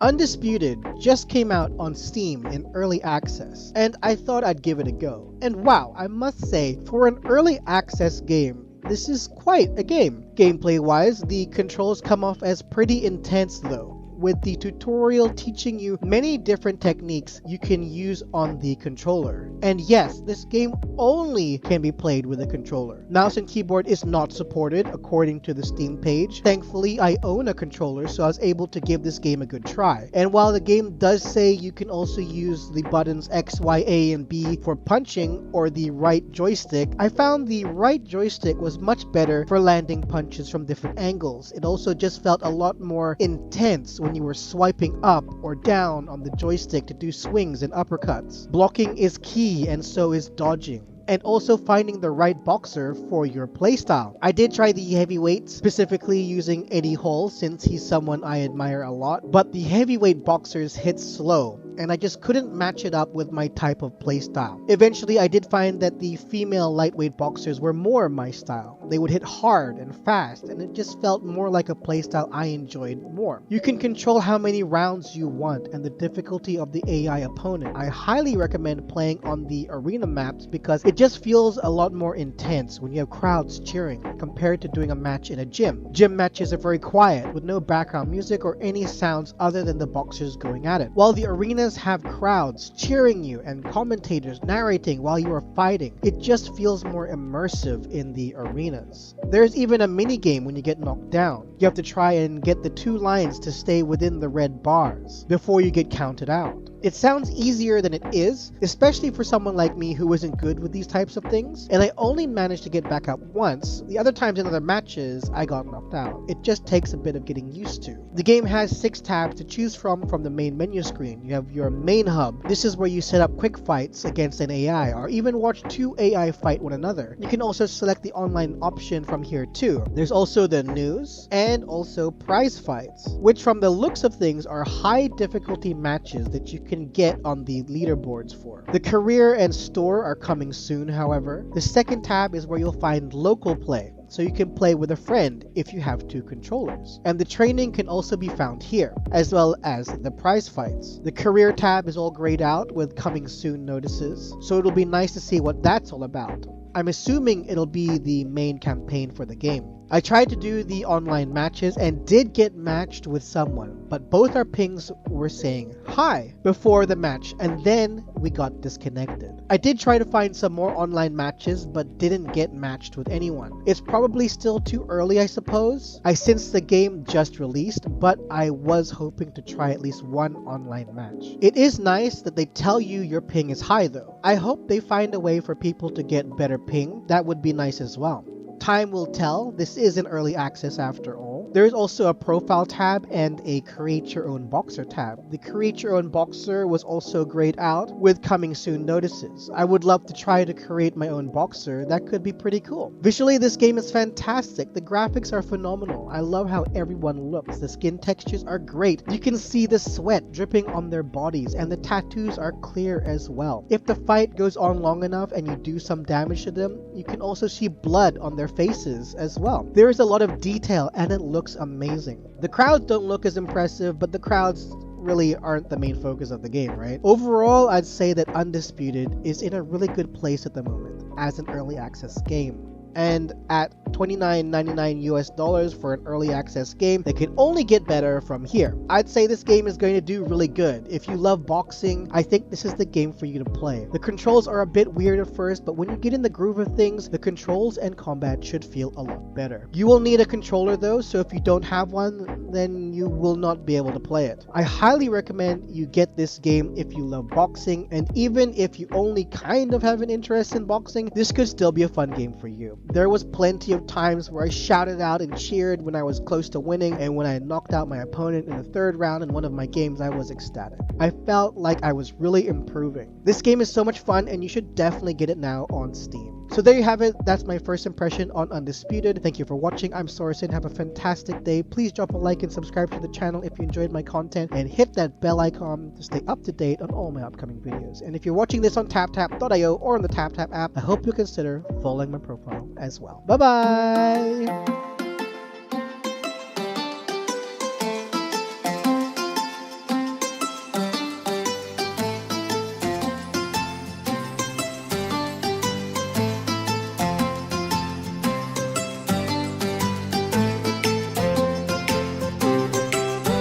Undisputed just came out on Steam in early access, and I thought I'd give it a go. And wow, I must say, for an early access game, this is quite a game. Gameplay wise, the controls come off as pretty intense though, with the tutorial teaching you many different techniques you can use on the controller. And yes, this game only can be played with a controller. Mouse and keyboard is not supported according to the Steam page. Thankfully, I own a controller, so I was able to give this game a good try. And while the game does say you can also use the buttons X, Y, A, and B for punching, or the right joystick, I found the right joystick was much better for landing punches from different angles. It also just felt a lot more intense when you were swiping up or down on the joystick to do swings and uppercuts. Blocking is key, and so is dodging, and also finding the right boxer for your playstyle. I did try the heavyweight, specifically using Eddie Hall since he's someone I admire a lot, but the heavyweight boxers hit slow, and I just couldn't match it up with my type of playstyle. Eventually, I did find that the female lightweight boxers were more my style. They would hit hard and fast, and it just felt more like a playstyle I enjoyed more. You can control how many rounds you want and the difficulty of the AI opponent. I highly recommend playing on the arena maps because it just feels a lot more intense when you have crowds cheering compared to doing a match in a gym. Gym matches are very quiet with no background music or any sounds other than the boxers going at it, while the arenas have crowds cheering you and commentators narrating while you are fighting. It just feels more immersive in the arenas. There's even a mini game when you get knocked down. You have to try and get the 2 lines to stay within the red bars before you get counted out. It sounds easier than it is, especially for someone like me who isn't good with these types of things, and I only managed to get back up once. The other times in other matches, I got knocked out. It just takes a bit of getting used to. The game has 6 tabs to choose from the main menu screen. You have your main hub. This is where you set up quick fights against an AI, or even watch 2 AI fight one another. You can also select the online option from here too. There's also the news, and also prize fights, which from the looks of things are high difficulty matches that you can get on the leaderboards for. The career and store are coming soon, however. The second tab is where you'll find local play, so you can play with a friend if you have 2 controllers. And the training can also be found here, as well as the prize fights. The career tab is all grayed out with coming soon notices, so it'll be nice to see what that's all about. I'm assuming it'll be the main campaign for the game. I tried to do the online matches and did get matched with someone, but both our pings were saying hi before the match, and then we got disconnected. I did try to find some more online matches but didn't get matched with anyone. It's probably still too early, I suppose, since the game just released, but I was hoping to try at least one online match. It is nice that they tell you your ping is high though. I hope they find a way for people to get better ping. That would be nice as well. Time will tell. This is in early access after all. There is also a profile tab and a create your own boxer tab. The create your own boxer was also grayed out with coming soon notices. I would love to try to create my own boxer. That could be pretty cool. Visually, this game is fantastic. The graphics are phenomenal. I love how everyone looks. The skin textures are great. You can see the sweat dripping on their bodies, and the tattoos are clear as well. If the fight goes on long enough and you do some damage to them, you can also see blood on their faces as well. There is a lot of detail and it looks amazing. The crowds don't look as impressive, but the crowds really aren't the main focus of the game, right? Overall, I'd say that Undisputed is in a really good place at the moment as an early access game. And at $29.99 US for an early access game, that can only get better from here. I'd say this game is going to do really good. If you love boxing, I think this is the game for you to play. The controls are a bit weird at first, but when you get in the groove of things, the controls and combat should feel a lot better. You will need a controller though, so if you don't have one, then you will not be able to play it. I highly recommend you get this game if you love boxing, and even if you only kind of have an interest in boxing, this could still be a fun game for you. There was plenty of times where I shouted out and cheered when I was close to winning, and when I knocked out my opponent in the 3rd round in one of my games, I was ecstatic. I felt like I was really improving. This game is so much fun, and you should definitely get it now on Steam. So there you have it. That's my first impression on Undisputed. Thank you for watching. I'm Sorensen. Have a fantastic day. Please drop a like and subscribe to the channel if you enjoyed my content, and hit that bell icon to stay up to date on all my upcoming videos. And if you're watching this on TapTap.io or on the TapTap app, I hope you'll consider following my profile as well. Bye bye!